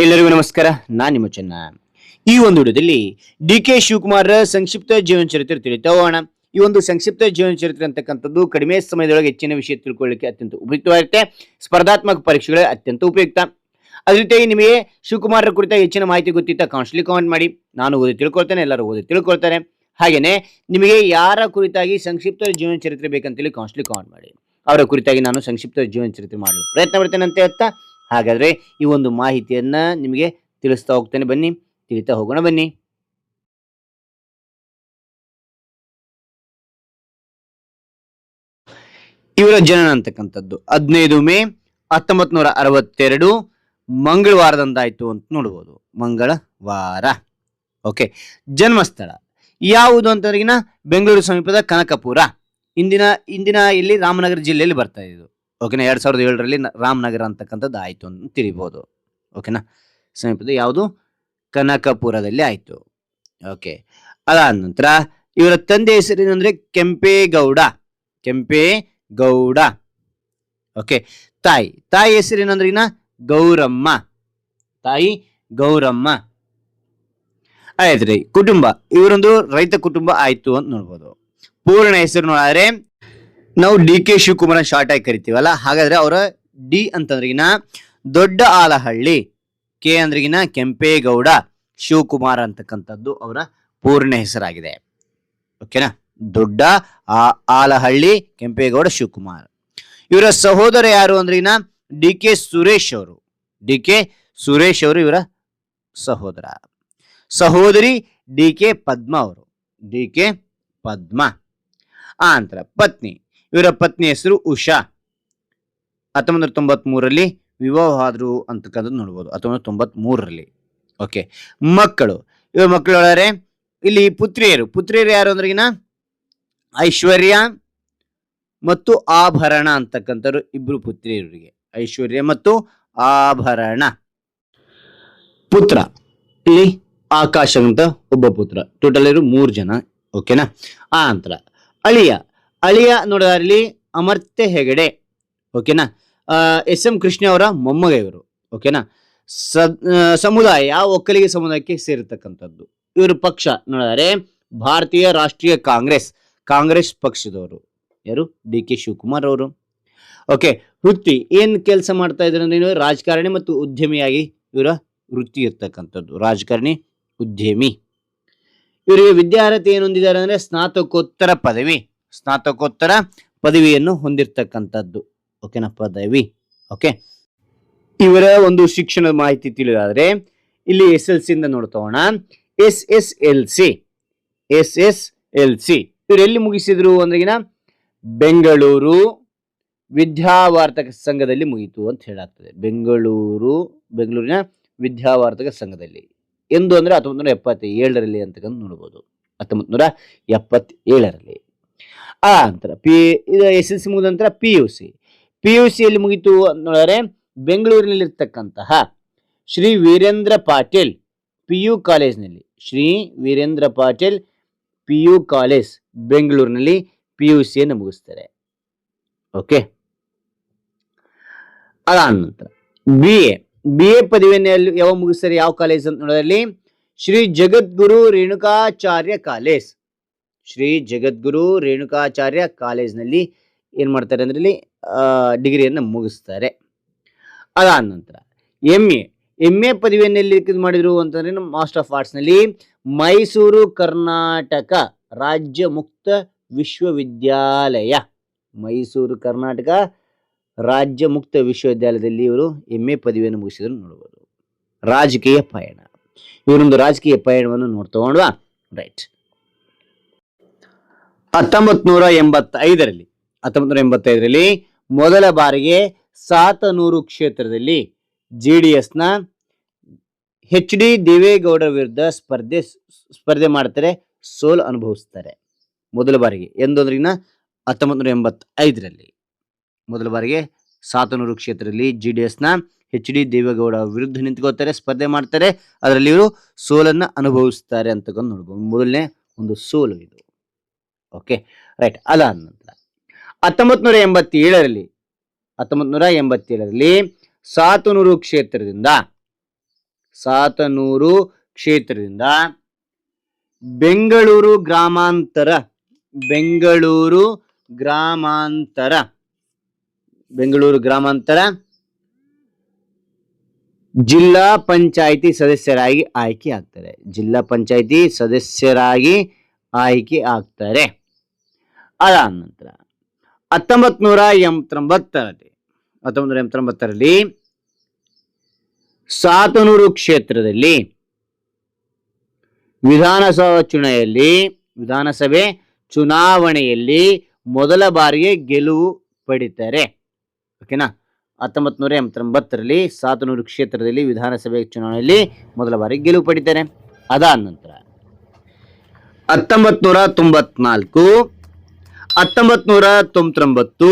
ಎಲ್ಲರಿಗೂ ನಮಸ್ಕಾರ. ನಾನು ನಿಮ್ಮ ಚೆನ್ನ. ಈ ಒಂದು ವಿಡಿಯೋದಲ್ಲಿ ಡಿ.ಕೆ. ಶಿವಕುಮಾರ್ ಸಂಕ್ಷಿಪ್ತ ಜೀವನ ಚರಿತ್ರೆ ತಿಳಿತಾ ಹೋಗೋಣ. ಈ ಒಂದು ಸಂಕ್ಷಿಪ್ತ ಜೀವನ ಚರಿತ್ರೆ ಅಂತಕ್ಕಂಥದ್ದು ಕಡಿಮೆ ಸಮಯದೊಳಗೆ ಹೆಚ್ಚಿನ ವಿಷಯ ತಿಳ್ಕೊಳ್ಳಿಕ್ಕೆ ಅತ್ಯಂತ ಉಪಯುಕ್ತವಾಗಿರುತ್ತೆ. ಸ್ಪರ್ಧಾತ್ಮಕ ಪರೀಕ್ಷೆಗಳು ಅತ್ಯಂತ ಉಪಯುಕ್ತ. ಅದ್ರ ಜೊತೆಗೆ ನಿಮಗೆ ಶಿವಕುಮಾರ್ ಕುರಿತ ಹೆಚ್ಚಿನ ಮಾಹಿತಿ ಗೊತ್ತಿತ್ತ ಕಾನ್ಸ್ಟ್ಲಿ ಕಾಮೆಂಟ್ ಮಾಡಿ. ನಾನು ಓದಿ ತಿಳ್ಕೊಳ್ತೇನೆ, ಎಲ್ಲರೂ ಓದಿ ತಿಳ್ಕೊಳ್ತಾರೆ. ಹಾಗೇನೆ ನಿಮಗೆ ಯಾರ ಕುರಿತಾಗಿ ಸಂಕ್ಷಿಪ್ತ ಜೀವನ ಚರಿತ್ರೆ ಬೇಕಂತೇಳಿ ಕಾನ್ಸ್ಟ್ಲಿ ಕಾಮೆಂಟ್ ಮಾಡಿ. ಅವರ ಕುರಿತಾಗಿ ನಾನು ಸಂಕ್ಷಿಪ್ತ ಜೀವನ ಚರಿತ್ರೆ ಮಾಡಲು ಪ್ರಯತ್ನ ಪಡ್ತೇನೆ ಅಂತ ಹೇಳ್ತಾ, ಹಾಗಾದ್ರೆ ಈ ಒಂದು ಮಾಹಿತಿಯನ್ನ ನಿಮಗೆ ತಿಳಿಸ್ತಾ ಹೋಗ್ತೇನೆ. ಬನ್ನಿ, ತಿಳಿತಾ ಹೋಗೋಣ ಬನ್ನಿ. ಇವರ ಜನನ ಅಂತಕ್ಕಂಥದ್ದು 15 ಮೇ 1962 ಮಂಗಳವಾರದಂದಾಯ್ತು ಅಂತ ನೋಡ್ಬೋದು. ಮಂಗಳವಾರ. ಓಕೆ. ಜನ್ಮಸ್ಥಳ ಯಾವುದು ಅಂತಂದ್ರಿಗಿನ ಬೆಂಗಳೂರು ಸಮೀಪದ ಕನಕಪುರ. ಇಂದಿನ ಇಲ್ಲಿ ರಾಮನಗರ ಜಿಲ್ಲೆಯಲ್ಲಿ ಬರ್ತಾ ಇದು. ಓಕೆನಾ. 2007ರಲ್ಲಿ ರಾಮನಗರ ಅಂತಕ್ಕಂಥದ್ದು ಆಯ್ತು ಅಂತ ತಿಳಿಬಹುದು. ಓಕೆನಾ. ಸಮೀಪದ ಯಾವುದು? ಕನಕಪುರದಲ್ಲಿ ಆಯ್ತು. ಓಕೆ. ಅದಾದ ನಂತರ ಇವರ ತಂದೆ ಹೆಸರೇನಂದ್ರೆ ಕೆಂಪೇಗೌಡ. ಕೆಂಪೇಗೌಡ. ಓಕೆ. ತಾಯಿ ಹೆಸರೇನಂದ್ರಿನ ಗೌರಮ್ಮ. ತಾಯಿ ಗೌರಮ್ಮ. ಆಯ್ತ್ರಿ. ಕುಟುಂಬ ಇವರೊಂದು ರೈತ ಕುಟುಂಬ ಆಯ್ತು ಅಂತ ನೋಡ್ಬೋದು. ಪೂರ್ಣ ಹೆಸರು ನೋಡಿದ್ರೆ ನಾವು ಡಿ.ಕೆ. ಶಿವಕುಮಾರ್ ಶಾರ್ಟ್ ಆಗಿ ಕರಿತೀವಲ್ಲ, ಹಾಗಾದ್ರೆ ಅವರ ಡಿ ಅಂತಂದ್ರಿಗಿನ ದೊಡ್ಡ ಆಲಹಳ್ಳಿ, ಕೆ ಅಂದ್ರಿಗಿನ ಕೆಂಪೇಗೌಡ, ಶಿವಕುಮಾರ್ ಅಂತಕ್ಕಂಥದ್ದು ಅವರ ಪೂರ್ಣ ಹೆಸರಾಗಿದೆ. ಓಕೆನಾ. ದೊಡ್ಡ ಆಲಹಳ್ಳಿ ಕೆಂಪೇಗೌಡ ಶಿವಕುಮಾರ್. ಇವರ ಸಹೋದರ ಯಾರು ಅಂದ್ರಿಗಿನ ಡಿ.ಕೆ. ಸುರೇಶ್ ಅವರು. ಡಿ.ಕೆ. ಸುರೇಶ್ ಅವರು ಇವರ ಸಹೋದರ. ಸಹೋದರಿ ಡಿ.ಕೆ. ಪದ್ಮ ಅವರು. ಡಿ.ಕೆ. ಪದ್ಮ. ನಂತರ ಪತ್ನಿ. ಇವರ ಪತ್ನಿ ಹೆಸರು ಉಷಾ. 1993ರಲ್ಲಿ ವಿವಾಹ ಆದ್ರು ಅಂತಕ್ಕಂಥದ್ದು ನೋಡ್ಬೋದು. 1993ರಲ್ಲಿ. ಓಕೆ. ಮಕ್ಕಳು. ಇವರ ಮಕ್ಕಳು ಇಲ್ಲಿ ಪುತ್ರಿಯರು ಯಾರು ಅಂದ್ರಿಗಿನ ಐಶ್ವರ್ಯ ಮತ್ತು ಆಭರಣ ಅಂತಕ್ಕಂಥವ್ರು ಇಬ್ರು ಪುತ್ರಿಯರಿಗೆ. ಐಶ್ವರ್ಯ ಮತ್ತು ಆಭರಣ. ಪುತ್ರ ಇಲ್ಲಿ ಆಕಾಶ ಅಂತ ಒಬ್ಬ ಪುತ್ರ. ಟೋಟಲ್ ಇರು 3 ಜನ. ಓಕೆನಾ. ನಂತರ ಅಳಿಯ ನೋಡೋದ್ರಲ್ಲಿ ಅಮರ್ತ್ಯ ಹೆಗಡೆ. ಓಕೆನಾ. ಎಸ್.ಎಂ. ಕೃಷ್ಣ ಅವರ ಮೊಮ್ಮಗ ಇವರು. ಓಕೆನಾ. ಸಮುದಾಯ ಒಕ್ಕಲಿಗ ಸಮುದಾಯಕ್ಕೆ ಸೇರಿರ್ತಕ್ಕಂಥದ್ದು. ಇವರು ಪಕ್ಷ ನೋಡಿದರೆ ಭಾರತೀಯ ರಾಷ್ಟ್ರೀಯ ಕಾಂಗ್ರೆಸ್ ಪಕ್ಷದವರು. ಯಾರು? ಡಿ.ಕೆ. ಶಿವಕುಮಾರ್ ಅವರು. ಓಕೆ. ವೃತ್ತಿ ಏನ್ ಕೆಲಸ ಮಾಡ್ತಾ ಇದ್ದಾರೆ ಅಂದ್ರೆ ರಾಜಕಾರಣಿ ಮತ್ತು ಉದ್ಯಮಿಯಾಗಿ ಇವರ ವೃತ್ತಿ ಇರ್ತಕ್ಕಂಥದ್ದು. ರಾಜಕಾರಣಿ, ಉದ್ಯಮಿ. ಇವರಿಗೆ ವಿದ್ಯಾರ್ಹತೆ ಏನು ಹೊಂದಿದ್ದಾರೆ ಅಂದ್ರೆ ಸ್ನಾತಕೋತ್ತರ ಪದವಿಯನ್ನು ಹೊಂದಿರತಕ್ಕಂಥದ್ದು. ಓಕೆನಾ. ಪದವಿ. ಓಕೆ. ಇವರ ಒಂದು ಶಿಕ್ಷಣದ ಮಾಹಿತಿ ತಿಳಿದಾದ್ರೆ ಇಲ್ಲಿ SSLC ಇಂದ ನೋಡ್ತೋಣ. SSLC ಇವರು ಎಲ್ಲಿ ಮುಗಿಸಿದ್ರು ಅಂದ್ರೆಗಿನ ಬೆಂಗಳೂರು ವಿದ್ಯಾವರ್ಧಕ ಸಂಘದಲ್ಲಿ ಮುಗಿತು ಅಂತ ಹೇಳಾಗ್ತದೆ. ಬೆಂಗಳೂರಿನ ವಿದ್ಯಾವರ್ಧಕ ಸಂಘದಲ್ಲಿ. ಎಂದು ಅಂದ್ರೆ 1977ರಲ್ಲಿ ಅಂತಕ್ಕಂಥ ನೋಡ್ಬೋದು. 1977ರಲ್ಲಿ. ನಂತರ SSLC ಮುಗಿದ ನಂತರ PUC ಮುಗಿತು ನೋಡಿದ್ರೆ ಬೆಂಗಳೂರಿನಲ್ಲಿರ್ತಕ್ಕಂತಹ ಶ್ರೀ ವೀರೇಂದ್ರ ಪಾಟೀಲ್ PU ಕಾಲೇಜ್ನಲ್ಲಿ. ಶ್ರೀ ವೀರೇಂದ್ರ ಪಾಟೀಲ್ PU ಕಾಲೇಜ್ ಬೆಂಗಳೂರಿನಲ್ಲಿ PUC ಮುಗಿಸ್ತಾರೆ. ಓಕೆ. ಅದಾದ ನಂತರ BA ಪದವಿಯನ್ನು ಯಾವಾಗ ಮುಗಿಸ್ತಾರೆ, ಯಾವ ಕಾಲೇಜ್ ಅಂತ ನೋಡೋದ್ರಲ್ಲಿ ಶ್ರೀ ಜಗದ್ಗುರು ರೇಣುಕಾಚಾರ್ಯ ಕಾಲೇಜ್. ಶ್ರೀ ಜಗದ್ಗುರು ರೇಣುಕಾಚಾರ್ಯ ಕಾಲೇಜ್ನಲ್ಲಿ ಏನ್ ಮಾಡ್ತಾರೆ ಅಂದ್ರೆ ಇಲ್ಲಿ ಡಿಗ್ರಿಯನ್ನು ಮುಗಿಸ್ತಾರೆ. ಅದಾದ ನಂತರ MA ಪದವಿಯನ್ನು ಎಲ್ಲಿ ಮಾಡಿದ್ರು ಅಂತಂದ್ರೆ ಮಾಸ್ಟರ್ ಆಫ್ ಆರ್ಟ್ಸ್ ನಲ್ಲಿ ಮೈಸೂರು ಕರ್ನಾಟಕ ರಾಜ್ಯ ಮುಕ್ತ ವಿಶ್ವವಿದ್ಯಾಲಯ. ಮೈಸೂರು ಕರ್ನಾಟಕ ರಾಜ್ಯ ಮುಕ್ತ ವಿಶ್ವವಿದ್ಯಾಲಯದಲ್ಲಿ ಇವರು MA ಪದವಿಯನ್ನು ಮುಗಿಸಿದ್ರು ನೋಡಬಹುದು. ರಾಜಕೀಯ ಪಯಣ. ಇವರೊಂದು ರಾಜಕೀಯ ಪಯಣವನ್ನು ನೋಡ್ತಗೊಂಡ್ವಾ. ರೈಟ್. 1985ರಲ್ಲಿ ಮೊದಲ ಬಾರಿಗೆ ಸಾತನೂರು ಕ್ಷೇತ್ರದಲ್ಲಿ JDSನ HD ದೇವೇಗೌಡ ವಿರುದ್ಧ ಸ್ಪರ್ಧೆ ಮಾಡ್ತಾರೆ, ಸೋಲು ಅನುಭವಿಸ್ತಾರೆ. ಮೊದಲ ಬಾರಿಗೆ ಎಂದು ಅಂದ್ರಿನ 1985ರಲ್ಲಿ ಮೊದಲ ಬಾರಿಗೆ ಸಾತನೂರು ಕ್ಷೇತ್ರದಲ್ಲಿ JDSನ HD ದೇವೇಗೌಡ ವಿರುದ್ಧ ನಿಂತ್ಕೋತಾರೆ, ಸ್ಪರ್ಧೆ ಮಾಡ್ತಾರೆ. ಅದರಲ್ಲಿ ಇವರು ಸೋಲನ್ನ ಅನುಭವಿಸ್ತಾರೆ ಅಂತಕೊಂಡು ನೋಡ್ಬೋದು. ಮೊದಲನೇ ಒಂದು ಸೋಲು ಇದು. ಓಕೆ. ರೈಟ್. ಅದಾದ ನಂತರ 1987ರಲ್ಲಿ ಸಾತನೂರು ಕ್ಷೇತ್ರದಿಂದ ಸಾತನೂರು ಕ್ಷೇತ್ರದಿಂದ ಬೆಂಗಳೂರು ಗ್ರಾಮಾಂತರ ಬೆಂಗಳೂರು ಗ್ರಾಮಾಂತರ ಬೆಂಗಳೂರು ಗ್ರಾಮಾಂತರ ಜಿಲ್ಲಾ ಪಂಚಾಯಿತಿ ಸದಸ್ಯರಾಗಿ ಆಯ್ಕೆ ಆಗ್ತಾರೆ. ಜಿಲ್ಲಾ ಪಂಚಾಯಿತಿ ಸದಸ್ಯರಾಗಿ ಆಯ್ಕೆ ಆಗ್ತಾರೆ. ಅದಾದ ನಂತರ 1989ರಲ್ಲಿ ಸಾತನೂರು ಕ್ಷೇತ್ರದಲ್ಲಿ ವಿಧಾನಸಭೆ ಚುನಾವಣೆಯಲ್ಲಿ ಮೊದಲ ಬಾರಿಗೆ ಗೆಲುವು ಪಡಿತಾರೆ. ಓಕೆನಾ, 1989ರಲ್ಲಿ ಸಾತನೂರು ಕ್ಷೇತ್ರದಲ್ಲಿ ವಿಧಾನಸಭೆ ಚುನಾವಣೆಯಲ್ಲಿ ಮೊದಲ ಬಾರಿಗೆ ಗೆಲುವು ಪಡಿತಾರೆ. ಅದಾದ ನಂತರ 1994, 1999,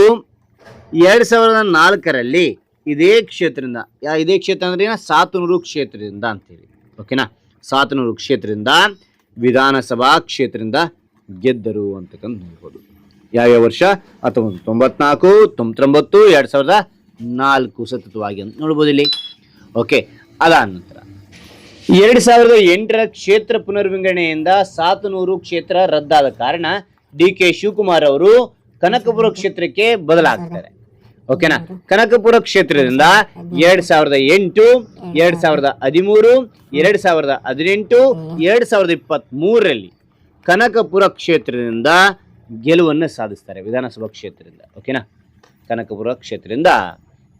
2004ರಲ್ಲಿ ಇದೇ ಕ್ಷೇತ್ರದಿಂದ ಇದೇ ಕ್ಷೇತ್ರ ಅಂದ್ರೆ ಸಾತನೂರು ಕ್ಷೇತ್ರದಿಂದ ಅಂತೇಳಿ. ಓಕೆನಾ, ಸಾತನೂರು ಕ್ಷೇತ್ರದಿಂದ ವಿಧಾನಸಭಾ ಕ್ಷೇತ್ರದಿಂದ ಗೆದ್ದರು ಅಂತಕ್ಕಂಥ ನೋಡ್ಬೋದು. ಯಾವ್ಯಾವ ವರ್ಷ? 1994, 1999, 2004 ಸತತವಾಗಿ ಅಂತ ನೋಡ್ಬೋದು ಇಲ್ಲಿ. ಓಕೆ, ಅದಾದ ನಂತರ 2008ರ ಕ್ಷೇತ್ರ ಪುನರ್ವಿಂಗಡಣೆಯಿಂದ ಸಾತನೂರು ಕ್ಷೇತ್ರ ರದ್ದಾದ ಕಾರಣ DK ಶಿವಕುಮಾರ್ ಅವರು ಕನಕಪುರ ಕ್ಷೇತ್ರಕ್ಕೆ ಬದಲಾಗ್ತಾರೆ. ಓಕೆನಾ, ಕನಕಪುರ ಕ್ಷೇತ್ರದಿಂದ 2008, 2013, 2018, 2023ರಲ್ಲಿ ಕನಕಪುರ ಕ್ಷೇತ್ರದಿಂದ ಗೆಲುವನ್ನು ಸಾಧಿಸ್ತಾರೆ. ವಿಧಾನಸಭಾ ಕ್ಷೇತ್ರದಿಂದ. ಓಕೆನಾ, ಕನಕಪುರ ಕ್ಷೇತ್ರದಿಂದ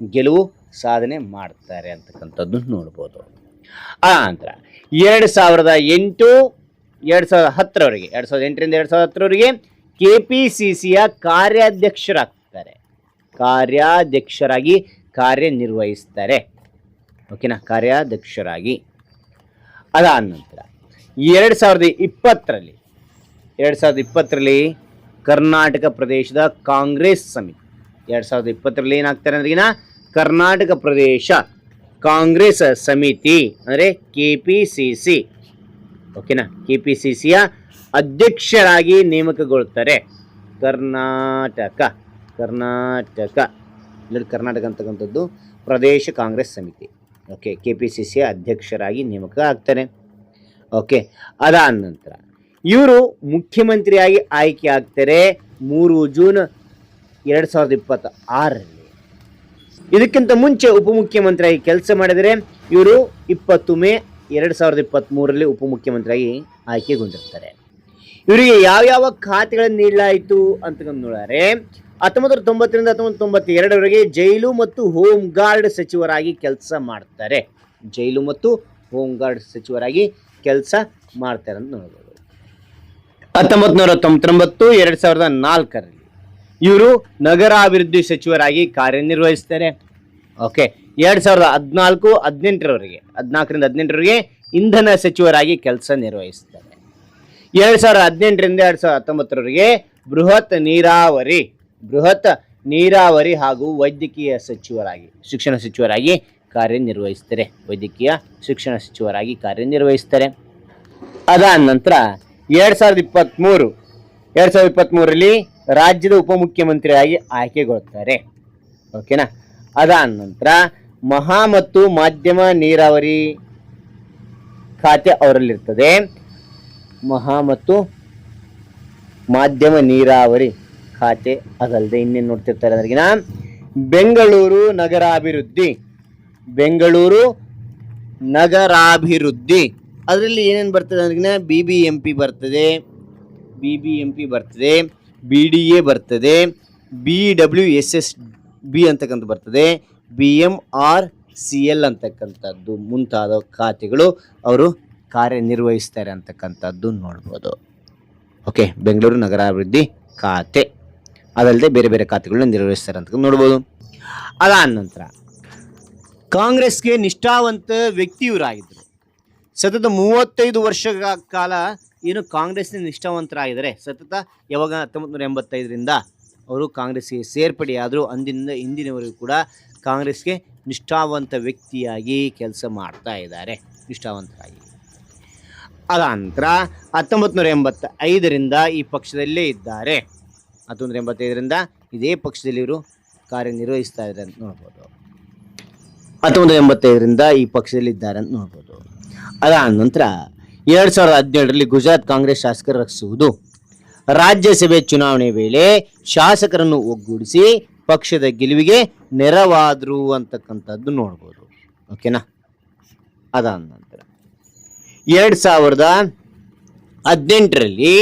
ಗೆಲುವು ಸಾಧನೆ ಮಾಡ್ತಾರೆ ಅಂತಕ್ಕಂಥದ್ದು ನೋಡ್ಬೋದು. ಆ ನಂತರ 2008, 2010ರವರೆಗೆ 2008ರಿಂದ 2010ರವರೆಗೆ KPCCಯ ಕಾರ್ಯಾಧ್ಯಕ್ಷರಾಗಿ ಕಾರ್ಯನಿರ್ವಹಿಸ್ತಾರೆ. ಓಕೆನಾ, ಕಾರ್ಯಾಧ್ಯಕ್ಷರಾಗಿ. ಅದಾದ ನಂತರ 2020ರಲ್ಲಿ ಕರ್ನಾಟಕ ಪ್ರದೇಶದ ಕಾಂಗ್ರೆಸ್ ಸಮಿತಿ 2020ರಲ್ಲಿ ಏನಾಗ್ತಾರೆ ಅಂದ್ರೆ ಕರ್ನಾಟಕ ಪ್ರದೇಶ ಕಾಂಗ್ರೆಸ್ ಸಮಿತಿ ಅಂದರೆ KPCC. ಓಕೆನಾ, KPCCಯ ಅಧ್ಯಕ್ಷರಾಗಿ ನೇಮಕಗೊಳ್ತಾರೆ. ಕರ್ನಾಟಕ ಅಂತಕ್ಕಂಥದ್ದು ಪ್ರದೇಶ ಕಾಂಗ್ರೆಸ್ ಸಮಿತಿ. ಓಕೆ, KPCCಯ ಅಧ್ಯಕ್ಷರಾಗಿ ನೇಮಕ ಆಗ್ತಾರೆ. ಓಕೆ, ಅದಾದ ನಂತರ ಇವರು ಮುಖ್ಯಮಂತ್ರಿಯಾಗಿ ಆಯ್ಕೆ ಆಗ್ತಾರೆ 3 ಜೂನ್ 2026ರಲ್ಲಿ. ಇದಕ್ಕಿಂತ ಮುಂಚೆ ಉಪಮುಖ್ಯಮಂತ್ರಿಯಾಗಿ ಕೆಲಸ ಮಾಡಿದರೆ ಇವರು 20 ಮೇ 2023ರಲ್ಲಿ ಉಪಮುಖ್ಯಮಂತ್ರಿಯಾಗಿ ಆಯ್ಕೆಗೊಂಡಿರ್ತಾರೆ. ಇವರಿಗೆ ಯಾವ್ಯಾವ ಖಾತೆಗಳನ್ನು ನೀಡಲಾಯಿತು ಅಂತಕ್ಕಂಥ ನೋಡಿದರೆ 1990ರಿಂದ 1992ರವರೆಗೆ ಜೈಲು ಮತ್ತು ಹೋಮ್ ಗಾರ್ಡ್ ಸಚಿವರಾಗಿ ಕೆಲಸ ಮಾಡ್ತಾರೆ. ಜೈಲು ಮತ್ತು ಹೋಮ್ ಗಾರ್ಡ್ ಸಚಿವರಾಗಿ ಕೆಲಸ ಮಾಡ್ತಾರೆ ಅಂತ ನೋಡ್ಬೋದು. 1999, 2004ರಲ್ಲಿ ಇವರು ನಗರಾಭಿವೃದ್ಧಿ ಸಚಿವರಾಗಿ ಕಾರ್ಯನಿರ್ವಹಿಸ್ತಾರೆ. ಓಕೆ, 2014, 18ರವರೆಗೆ 14ರಿಂದ 18ರವರೆಗೆ ಇಂಧನ ಸಚಿವರಾಗಿ ಕೆಲಸ ನಿರ್ವಹಿಸ್ತಾರೆ. 2018ರಿಂದ 2019ರವರೆಗೆ ಬೃಹತ್ ನೀರಾವರಿ ಹಾಗೂ ವೈದ್ಯಕೀಯ ಸಚಿವರಾಗಿ ಶಿಕ್ಷಣ ಸಚಿವರಾಗಿ ಕಾರ್ಯನಿರ್ವಹಿಸ್ತಾರೆ. ವೈದ್ಯಕೀಯ ಶಿಕ್ಷಣ ಸಚಿವರಾಗಿ ಕಾರ್ಯನಿರ್ವಹಿಸ್ತಾರೆ. ಅದಾದ ನಂತರ 2023ರಲ್ಲಿ ರಾಜ್ಯದ ಉಪಮುಖ್ಯಮಂತ್ರಿಯಾಗಿ ಆಯ್ಕೆಗೊಳ್ಳುತ್ತಾರೆ. ಓಕೆನಾ, ಅದಾದ ನಂತರ ಮಹಾ ಮತ್ತು ಮಾಧ್ಯಮ ನೀರಾವರಿ ಖಾತೆ ಅವರಲ್ಲಿರ್ತದೆ. ಮಹಾ ಮತ್ತು ಮಾಧ್ಯಮ ನೀರಾವರಿ ಖಾತೆ ಅದಲ್ಲದೆ ಇನ್ನೇನು ನೋಡ್ತಿರ್ತಾರೆ ಅಂದ್ರಿಗಿನ ಬೆಂಗಳೂರು ನಗರಾಭಿವೃದ್ಧಿ ಅದರಲ್ಲಿ ಏನೇನು ಬರ್ತದೆ ಅಂದ್ರಿಗಿನ BBMP ಬರ್ತದೆ, BDA ಬರ್ತದೆ, BWSSB ಅಂತಕ್ಕಂಥ ಬರ್ತದೆ, BMRCL ಅಂತಕ್ಕಂಥದ್ದು ಮುಂತಾದ ಖಾತೆಗಳು ಅವರು ಕಾರ್ಯನಿರ್ವಹಿಸ್ತಾರೆ ಅಂತಕ್ಕಂಥದ್ದು ನೋಡ್ಬೋದು. ಓಕೆ, ಬೆಂಗಳೂರು ನಗರಾಭಿವೃದ್ಧಿ ಖಾತೆ ಅದಲ್ಲದೆ ಬೇರೆ ಬೇರೆ ಖಾತೆಗಳನ್ನ ನಿರ್ವಹಿಸ್ತಾರೆ ಅಂತ ನೋಡ್ಬೋದು. ಅದಾದ ನಂತರ ಕಾಂಗ್ರೆಸ್ಗೆ ನಿಷ್ಠಾವಂತ ವ್ಯಕ್ತಿಯವರಾಗಿದ್ದರು. ಸತತ 35 ವರ್ಷಗಳ ಕಾಲ ಏನು ಕಾಂಗ್ರೆಸ್ನ ನಿಷ್ಠಾವಂತರಾಗಿದ್ದಾರೆ. ಸತತ ಯಾವಾಗ 1985ರಿಂದ ಅವರು ಕಾಂಗ್ರೆಸ್ಗೆ ಸೇರ್ಪಡೆಯಾದರೂ ಅಂದಿನಿಂದ ಇಂದಿನವರೆಗೂ ಕೂಡ ಕಾಂಗ್ರೆಸ್ಗೆ ನಿಷ್ಠಾವಂತ ವ್ಯಕ್ತಿಯಾಗಿ ಕೆಲಸ ಮಾಡ್ತಾ ಇದ್ದಾರೆ, ನಿಷ್ಠಾವಂತರಾಗಿ. ಅದಾದ ನಂತರ 1985ರಿಂದ ಈ ಪಕ್ಷದಲ್ಲೇ ಇದ್ದಾರೆ. 1985ರಿಂದ ಇದೇ ಪಕ್ಷದಲ್ಲಿ ಇವರು ಕಾರ್ಯನಿರ್ವಹಿಸ್ತಾ ಇದ್ದಾರೆ ಅಂತ ನೋಡ್ಬೋದು. 1985ರಿಂದ ಈ ಪಕ್ಷದಲ್ಲಿ ಇದ್ದಾರೆ ಅಂತ ನೋಡ್ಬೋದು. ಅದಾದ ನಂತರ 2017ರಲ್ಲಿ ಗುಜರಾತ್ ಕಾಂಗ್ರೆಸ್ ಶಾಸಕರು ರಕ್ಷಿಸುವುದು, ರಾಜ್ಯಸಭೆ ಚುನಾವಣೆ ವೇಳೆ ಶಾಸಕರನ್ನು ಒಗ್ಗೂಡಿಸಿ ಪಕ್ಷದ ಗೆಲುವಿಗೆ ನೆರವಾದರು ಅಂತಕ್ಕಂಥದ್ದು ನೋಡ್ಬೋದು. ಓಕೆನಾ. ಅದಾದ ನಂತರ 2018ರಲ್ಲಿ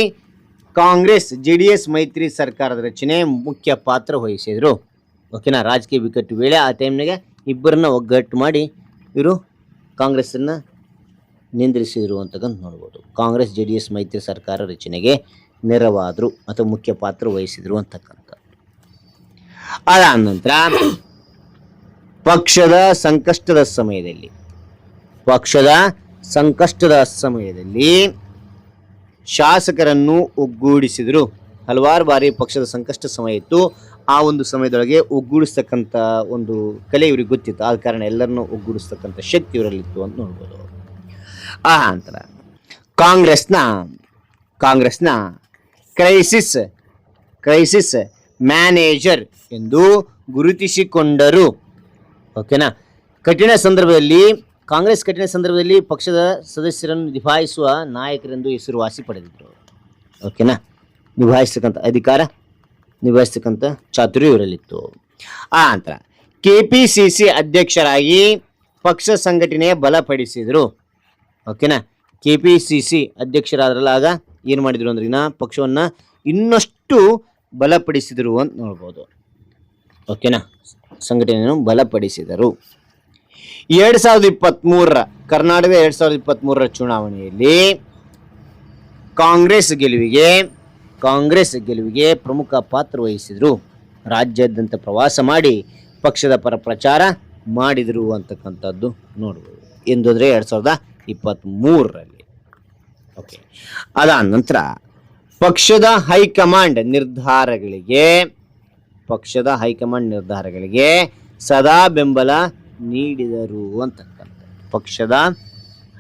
ಕಾಂಗ್ರೆಸ್ JDS ಮೈತ್ರಿ ಸರ್ಕಾರದ ರಚನೆ ಮುಖ್ಯ ಪಾತ್ರ ವಹಿಸಿದ್ರು. ಓಕೆನಾ. ರಾಜಕೀಯ ಬಿಕ್ಕಟ್ಟು ವೇಳೆ ಆ ಟೈಮ್ನಾಗೆ ಇಬ್ಬರನ್ನ ಒಗ್ಗಟ್ಟು ಮಾಡಿ ಇವರು ಕಾಂಗ್ರೆಸ್ಸನ್ನು ನಿಂದ್ರಿಸಿದ್ರು ಅಂತಕ್ಕಂಥ ನೋಡ್ಬೋದು. ಕಾಂಗ್ರೆಸ್ JDS ಮೈತ್ರಿ ಸರ್ಕಾರ ರಚನೆಗೆ ನೆರವಾದರು ಅಥವಾ ಮುಖ್ಯ ಪಾತ್ರ ವಹಿಸಿದ್ರು ಅಂತಕ್ಕಂಥ. ಅದಾದ ನಂತರ ಪಕ್ಷದ ಸಂಕಷ್ಟದ ಸಮಯದಲ್ಲಿ ಶಾಸಕರನ್ನು ಒಗ್ಗೂಡಿಸಿದರು. ಹಲವಾರು ಬಾರಿ ಪಕ್ಷದ ಸಂಕಷ್ಟ ಸಮಯ ಇತ್ತು, ಆ ಒಂದು ಸಮಯದೊಳಗೆ ಒಗ್ಗೂಡಿಸ್ತಕ್ಕಂಥ ಒಂದು ಕಲೆ ಇವ್ರಿಗೆ ಗೊತ್ತಿತ್ತು. ಆದ ಕಾರಣ ಎಲ್ಲರನ್ನೂ ಒಗ್ಗೂಡಿಸ್ತಕ್ಕಂಥ ಶಕ್ತಿ ಇವರಲ್ಲಿತ್ತು ಅಂತ ನೋಡ್ಬೋದು. ಆ ನಂತರ ಕಾಂಗ್ರೆಸ್ನ ಕ್ರೈಸಿಸ್ ಮ್ಯಾನೇಜರ್ ಎಂದು ಗುರುತಿಸಿಕೊಂಡರು. ಓಕೆನಾ. ಕಾಂಗ್ರೆಸ್ ಕಠಿಣ ಸಂದರ್ಭದಲ್ಲಿ ಪಕ್ಷದ ಸದಸ್ಯರನ್ನು ನಿಭಾಯಿಸುವ ನಾಯಕರೆಂದು ಹೆಸರುವಾಸಿ ಪಡೆದಿದ್ದರು. ಓಕೆನಾ. ನಿಭಾಯಿಸ್ತಕ್ಕಂಥ ಚಾತುರ್ಯ ಇವರಲ್ಲಿತ್ತು. ಆ ನಂತರ KPCC ಅಧ್ಯಕ್ಷರಾಗಿ ಪಕ್ಷ ಸಂಘಟನೆಯ ಬಲಪಡಿಸಿದರು. ಓಕೆನಾ. KPCC ಅಧ್ಯಕ್ಷರಾದ್ರಲ್ಲ, ಆಗ ಏನು ಮಾಡಿದ್ರು ಅಂದ್ರೆ ಪಕ್ಷವನ್ನು ಇನ್ನಷ್ಟು ಬಲಪಡಿಸಿದರು ಅಂತ ನೋಡ್ಬೋದು. ಓಕೆನಾ. ಸಂಘಟನೆಯನ್ನು ಬಲಪಡಿಸಿದರು. 2023 ಕರ್ನಾಟಕ 2023 ಚುನಾವಣೆಯಲ್ಲಿ ಕಾಂಗ್ರೆಸ್ ಗೆಲುವಿಗೆ ಪ್ರಮುಖ ಪಾತ್ರ ವಹಿಸಿದ್ರು. ರಾಜ್ಯಾದ್ಯಂತ ಪ್ರವಾಸ ಮಾಡಿ ಪಕ್ಷದ ಪರ ಪ್ರಚಾರ ಮಾಡಿದರು ಅಂತಕ್ಕಂಥದ್ದು ನೋಡ್ಬೋದು. ಎಂದರೆ 2023ರಲ್ಲಿ. ಓಕೆ. ಅದಾದ ನಂತರ ಪಕ್ಷದ ಹೈಕಮಾಂಡ್ ನಿರ್ಧಾರಗಳಿಗೆ ಸದಾ ಬೆಂಬಲ ನೀಡಿದರು ಅಂತಕ್ಕಂಥ. ಪಕ್ಷದ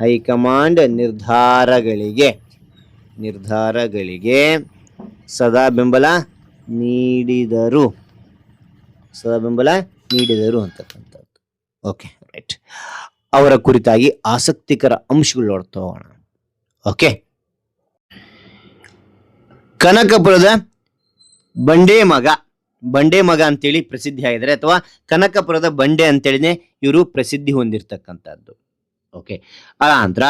ಹೈಕಮಾಂಡ್ ನಿರ್ಧಾರಗಳಿಗೆ ಸದಾ ಬೆಂಬಲ ನೀಡಿದರು ಅಂತಕ್ಕಂಥದ್ದು. Okay, right. ಅವರ ಕುರಿತಾಗಿ ಆಸಕ್ತಿಕರ ಅಂಶಗಳು ನೋಡ್ತಾ ಹೋಗೋಣ. ಓಕೆ. ಕನಕಪುರದ ಬಂಡೆ ಮಗ ಅಂತೇಳಿ ಪ್ರಸಿದ್ಧಿ ಆಗಿದ್ದಾರೆ, ಅಥವಾ ಕನಕಪುರದ ಬಂಡೆ ಅಂತೇಳಿನೇ ಇವರು ಪ್ರಸಿದ್ಧಿ ಹೊಂದಿರತಕ್ಕಂಥದ್ದು. ಓಕೆ. ಅನಂತರ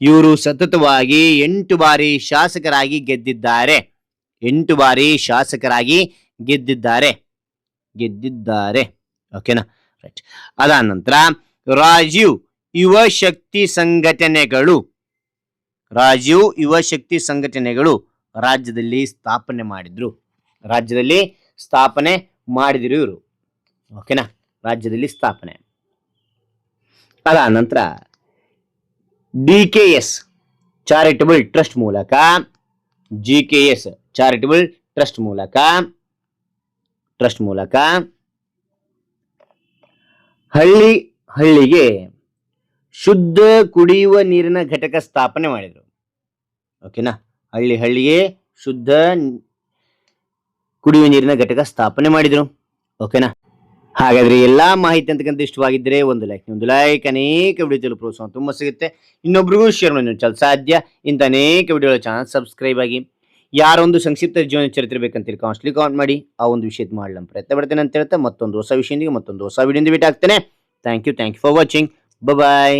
ಇವರು ಸತತವಾಗಿ 8 ಬಾರಿ ಶಾಸಕರಾಗಿ ಗೆದ್ದಿದ್ದಾರೆ. ಓಕೆನಾ, ರೈಟ್. ಅದಾದ ನಂತರ ರಾಜೀವ್ ಯುವ ಶಕ್ತಿ ಸಂಘಟನೆಗಳು ರಾಜ್ಯದಲ್ಲಿ ಸ್ಥಾಪನೆ ಮಾಡಿದ್ರು ಇವರು. ಓಕೆನಾ, ರಾಜ್ಯದಲ್ಲಿ ಸ್ಥಾಪನೆ. ಅದಾದ ನಂತರ DKS ಚಾರಿಟಬಲ್ ಟ್ರಸ್ಟ್ ಮೂಲಕ ಹಳ್ಳಿಗೆ ಶುದ್ಧ ಕುಡಿಯುವ ನೀರಿನ ಘಟಕ ಸ್ಥಾಪನೆ ಮಾಡಿದ್ರು. ಓಕೆನಾ, ಹಳ್ಳಿಗೆ ಶುದ್ಧ ಕುಡಿಯುವ ನೀರಿನ ಘಟಕ ಸ್ಥಾಪನೆ ಮಾಡಿದ್ರು. ಓಕೆನಾ. ಹಾಗಾದ್ರೆ ಎಲ್ಲಾ ಮಾಹಿತಿ ಅಂತಕ್ಕಂಥ ಇಷ್ಟವಾಗಿದ್ದರೆ ಒಂದು ಲೈಕ್, ಅನೇಕ ವಿಡಿಯೋ ಪ್ರೋತ್ಸಾಹ ತುಂಬಾ ಸಿಗುತ್ತೆ. ಇನ್ನೊಬ್ರಿಗೂ ಶೇರ್ ಮಾಡಿ ಸಾಧ್ಯ. ಇಂಥ ಅನೇಕ ವಿಡಿಯೋಗಳ ಚಾನಲ್ ಸಬ್ಸ್ಕ್ರೈಬ್ ಆಗಿ. ಯಾರೊಂದು ಸಂಕ್ಷಿಪ್ತ ಜೀವನ ಚರಿತ್ರೆ ಬೇಕಂತೇಳಿ ಕಾಮೆಂಟ್ ಮಾಡಿ ಆ ಒಂದು ವಿಷಯದ ಮಾಡಲು ಪ್ರಯತ್ನ ಪಡ್ತೇನೆ ಅಂತ ಹೇಳ್ತಾ ಮತ್ತೊಂದು ಹೊಸ ವಿಷಯದೊಂದಿಗೆ ಮತ್ತೊಂದು ಹೊಸ ವಿಡಿಯೋದಿಂದ ಭೇಟಿ ಆಗ್ತೇನೆ. Thank you for watching. Bye.